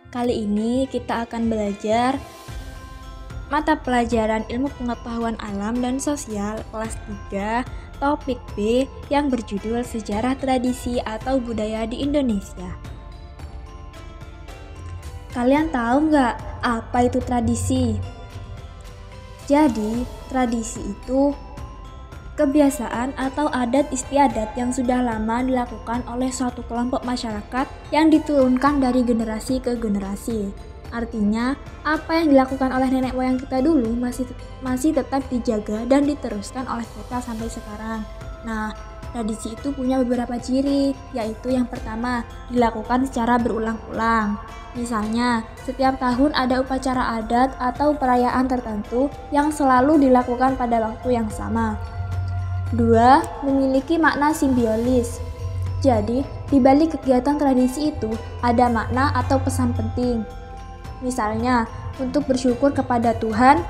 Kali ini kita akan belajar mata pelajaran Ilmu Pengetahuan Alam dan Sosial kelas 3, topik B yang berjudul Sejarah Tradisi atau Budaya di Indonesia. Kalian tahu nggak apa itu tradisi? Jadi, tradisi itu kebiasaan atau adat istiadat yang sudah lama dilakukan oleh suatu kelompok masyarakat yang diturunkan dari generasi ke generasi. Artinya, apa yang dilakukan oleh nenek moyang kita dulu masih tetap dijaga dan diteruskan oleh kita sampai sekarang. Nah, tradisi itu punya beberapa ciri, yaitu yang pertama, dilakukan secara berulang-ulang. Misalnya, setiap tahun ada upacara adat atau perayaan tertentu yang selalu dilakukan pada waktu yang sama. 2. Memiliki makna simbiolis. Jadi, di balik kegiatan tradisi itu ada makna atau pesan penting. Misalnya, untuk bersyukur kepada Tuhan,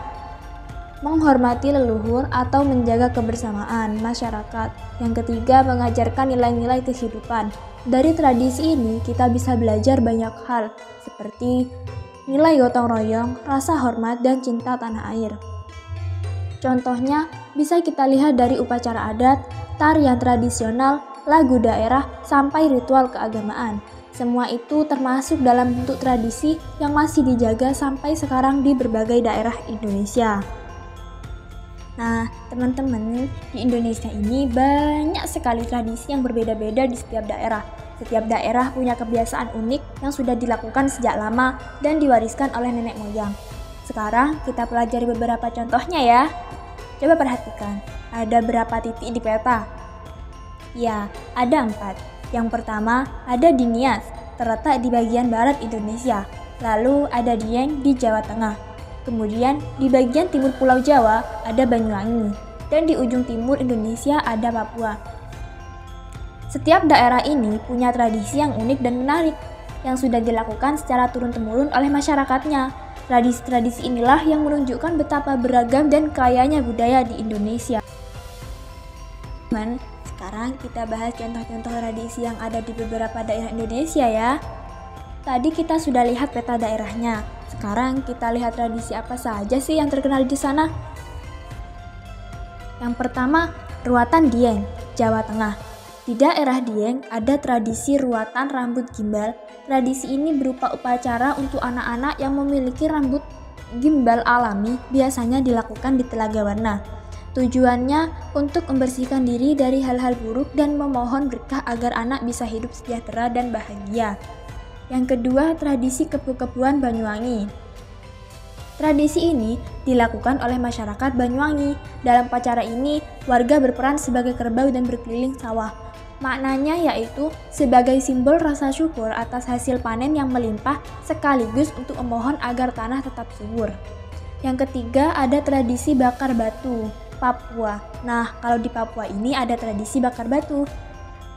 menghormati leluhur, atau menjaga kebersamaan masyarakat. Yang ketiga, mengajarkan nilai-nilai kehidupan. Dari tradisi ini, kita bisa belajar banyak hal, seperti nilai gotong royong, rasa hormat, dan cinta tanah air. Contohnya, bisa kita lihat dari upacara adat, tarian tradisional, lagu daerah, sampai ritual keagamaan. Semua itu termasuk dalam bentuk tradisi yang masih dijaga sampai sekarang di berbagai daerah Indonesia. Nah, teman-teman, di Indonesia ini banyak sekali tradisi yang berbeda-beda di setiap daerah. Setiap daerah punya kebiasaan unik yang sudah dilakukan sejak lama dan diwariskan oleh nenek moyang. Sekarang kita pelajari beberapa contohnya ya. Coba perhatikan, ada berapa titik di peta? Ya, ada 4. Yang pertama, ada di Nias, terletak di bagian barat Indonesia. Lalu ada Dieng di Jawa Tengah. Kemudian di bagian timur Pulau Jawa ada Banyuwangi. Dan di ujung timur Indonesia ada Papua. Setiap daerah ini punya tradisi yang unik dan menarik, yang sudah dilakukan secara turun-temurun oleh masyarakatnya. Tradisi-tradisi inilah yang menunjukkan betapa beragam dan kayanya budaya di Indonesia. Sekarang kita bahas contoh-contoh tradisi yang ada di beberapa daerah Indonesia ya. Tadi kita sudah lihat peta daerahnya. Sekarang kita lihat tradisi apa saja sih yang terkenal di sana. Yang pertama, ruatan Dieng, Jawa Tengah. Di daerah Dieng ada tradisi ruatan rambut gimbal. Tradisi ini berupa upacara untuk anak-anak yang memiliki rambut gimbal alami, biasanya dilakukan di Telaga Warna. Tujuannya untuk membersihkan diri dari hal-hal buruk dan memohon berkah agar anak bisa hidup sejahtera dan bahagia. Yang kedua, tradisi kepu-kepuan Banyuwangi. Tradisi ini dilakukan oleh masyarakat Banyuwangi. Dalam upacara ini, warga berperan sebagai kerbau dan berkeliling sawah. Maknanya yaitu sebagai simbol rasa syukur atas hasil panen yang melimpah sekaligus untuk memohon agar tanah tetap subur. Yang ketiga, ada tradisi bakar batu, Papua. Nah, kalau di Papua ini ada tradisi bakar batu.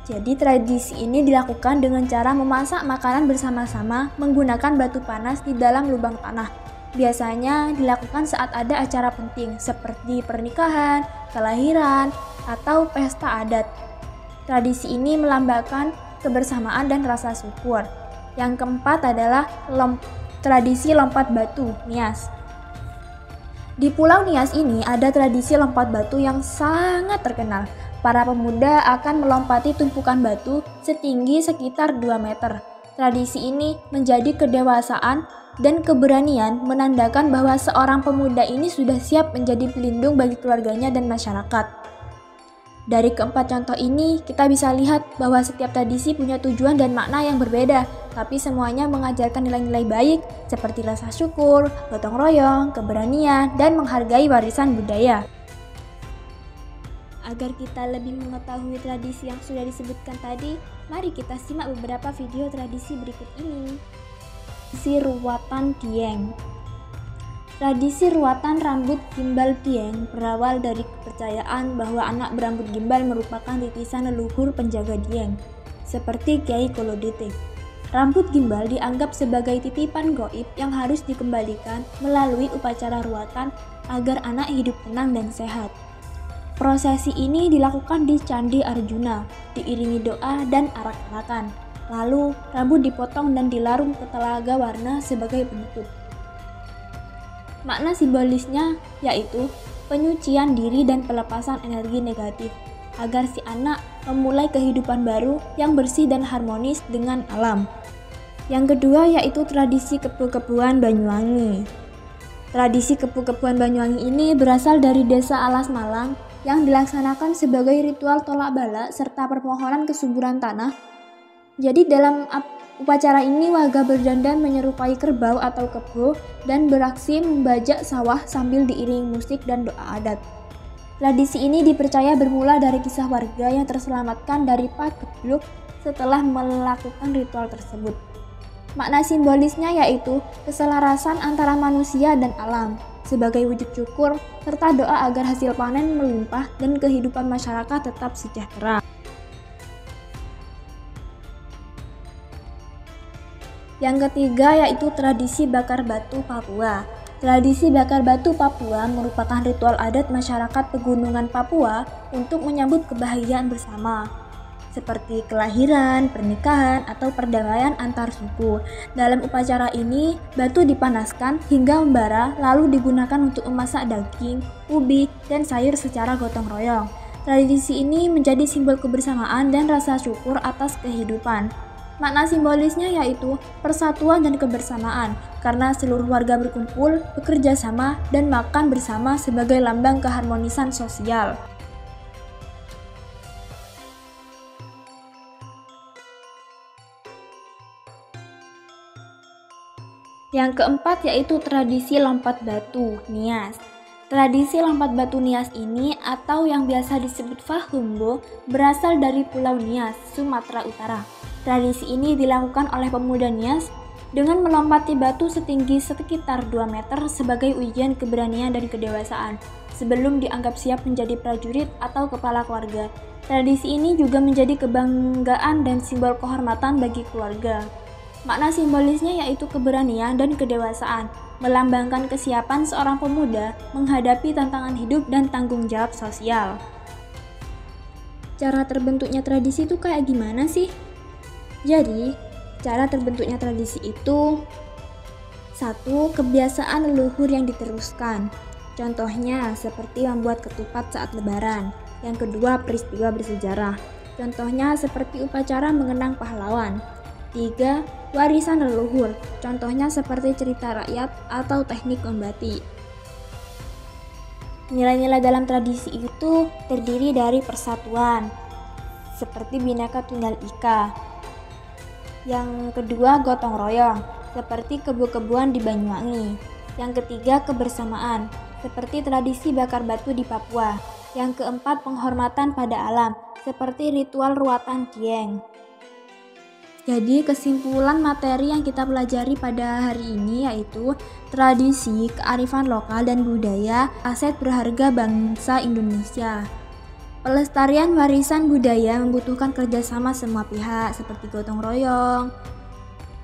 Jadi tradisi ini dilakukan dengan cara memasak makanan bersama-sama menggunakan batu panas di dalam lubang tanah. Biasanya dilakukan saat ada acara penting seperti pernikahan, kelahiran, atau pesta adat. Tradisi ini melambangkan kebersamaan dan rasa syukur. Yang keempat adalah tradisi lompat batu, Nias. Di Pulau Nias ini ada tradisi lompat batu yang sangat terkenal. Para pemuda akan melompati tumpukan batu setinggi sekitar 2 meter. Tradisi ini menjadi kedewasaan dan keberanian, menandakan bahwa seorang pemuda ini sudah siap menjadi pelindung bagi keluarganya dan masyarakat. Dari keempat contoh ini, kita bisa lihat bahwa setiap tradisi punya tujuan dan makna yang berbeda, tapi semuanya mengajarkan nilai-nilai baik seperti rasa syukur, gotong royong, keberanian, dan menghargai warisan budaya. Agar kita lebih mengetahui tradisi yang sudah disebutkan tadi, mari kita simak beberapa video tradisi berikut ini. Tradisi ruatan Dieng. Tradisi ruatan rambut gimbal Dieng berawal dari kepercayaan bahwa anak berambut gimbal merupakan titisan leluhur penjaga Dieng, seperti Kiai Kolodete. Rambut gimbal dianggap sebagai titipan gaib yang harus dikembalikan melalui upacara ruatan agar anak hidup tenang dan sehat. Prosesi ini dilakukan di Candi Arjuna, diiringi doa dan arak-arakan. Lalu, rambut dipotong dan dilarung ke telaga warna sebagai penutup. Makna simbolisnya yaitu penyucian diri dan pelepasan energi negatif, agar si anak memulai kehidupan baru yang bersih dan harmonis dengan alam. Yang kedua yaitu tradisi kepu-kepuan Banyuwangi. Tradisi kepu-kepuan Banyuwangi ini berasal dari desa Alas Malang yang dilaksanakan sebagai ritual tolak bala serta permohonan kesuburan tanah. Jadi dalam upacara ini warga berdandan menyerupai kerbau atau kebo dan beraksi membajak sawah sambil diiringi musik dan doa adat. Tradisi ini dipercaya bermula dari kisah warga yang terselamatkan dari pagebluk setelah melakukan ritual tersebut. Makna simbolisnya yaitu keselarasan antara manusia dan alam sebagai wujud syukur serta doa agar hasil panen melimpah dan kehidupan masyarakat tetap sejahtera. Yang ketiga yaitu tradisi bakar batu Papua. Tradisi bakar batu Papua merupakan ritual adat masyarakat pegunungan Papua untuk menyambut kebahagiaan bersama, seperti kelahiran, pernikahan, atau perdamaian antar suku. Dalam upacara ini, batu dipanaskan hingga membara lalu digunakan untuk memasak daging, ubi, dan sayur secara gotong royong. Tradisi ini menjadi simbol kebersamaan dan rasa syukur atas kehidupan. Makna simbolisnya yaitu persatuan dan kebersamaan, karena seluruh warga berkumpul, bekerja sama, dan makan bersama sebagai lambang keharmonisan sosial. Yang keempat yaitu tradisi lompat batu Nias. Tradisi lompat batu Nias ini atau yang biasa disebut Fahumbo berasal dari Pulau Nias, Sumatera Utara. Tradisi ini dilakukan oleh pemuda Nias dengan melompati batu setinggi sekitar 2 meter sebagai ujian keberanian dan kedewasaan sebelum dianggap siap menjadi prajurit atau kepala keluarga. Tradisi ini juga menjadi kebanggaan dan simbol kehormatan bagi keluarga. Makna simbolisnya yaitu keberanian dan kedewasaan, melambangkan kesiapan seorang pemuda menghadapi tantangan hidup dan tanggung jawab sosial. Cara terbentuknya tradisi itu kayak gimana sih? Jadi, cara terbentuknya tradisi itu 1. Kebiasaan leluhur yang diteruskan. Contohnya seperti membuat ketupat saat lebaran. Yang kedua, peristiwa bersejarah. Contohnya seperti upacara mengenang pahlawan. 3. Warisan leluhur. Contohnya seperti cerita rakyat atau teknik membatik. Nilai-nilai dalam tradisi itu terdiri dari persatuan, seperti Bhinneka Tunggal Ika. Yang kedua, gotong royong, seperti kebu-kebuan di Banyuwangi. Yang ketiga, kebersamaan, seperti tradisi bakar batu di Papua. Yang keempat, penghormatan pada alam, seperti ritual ruatan Dieng. Jadi kesimpulan materi yang kita pelajari pada hari ini yaitu tradisi, kearifan lokal dan budaya, aset berharga bangsa Indonesia. Pelestarian warisan budaya membutuhkan kerjasama semua pihak seperti gotong royong.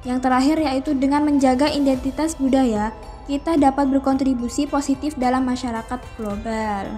Yang terakhir yaitu dengan menjaga identitas budaya, kita dapat berkontribusi positif dalam masyarakat global.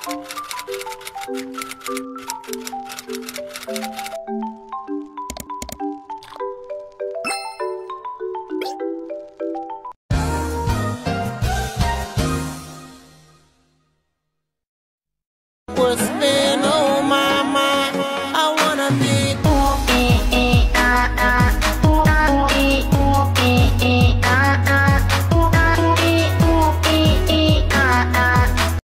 Was